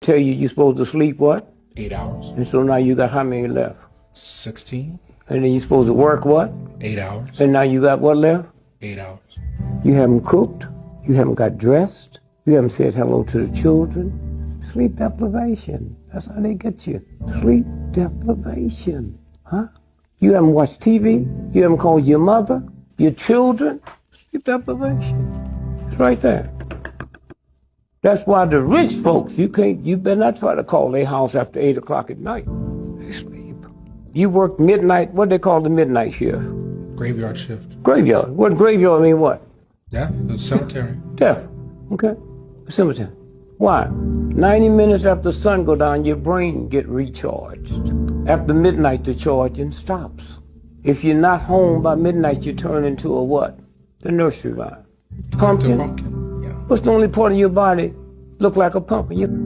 tell you you're supposed to sleep what? 8 hours. And so now you got how many left? 16. And then you're supposed to work what? 8 hours. And now you got what left? 8 hours. You haven't cooked. You haven't got dressed. You haven't said hello to the children. Sleep deprivation. That's how they get you. Sleep deprivation. Huh? You haven't watched TV. You haven't called your mother, your children. Sleep deprivation. It's right there. That's why the rich folks, you better not try to call their house after 8 o'clock at night. They sleep. You work midnight, what they call the midnight shift? Graveyard shift. Graveyard. What graveyard mean what? Yeah, the cemetery. Death. Okay. Cemetery. Why? 90 minutes after the sun go down, your brain get recharged. After midnight, the charging stops. If you're not home by midnight, you turn into a what? The nursery rhyme. Pumpkin. Pumpkin. Yeah. What's the only part of your body look like a pumpkin?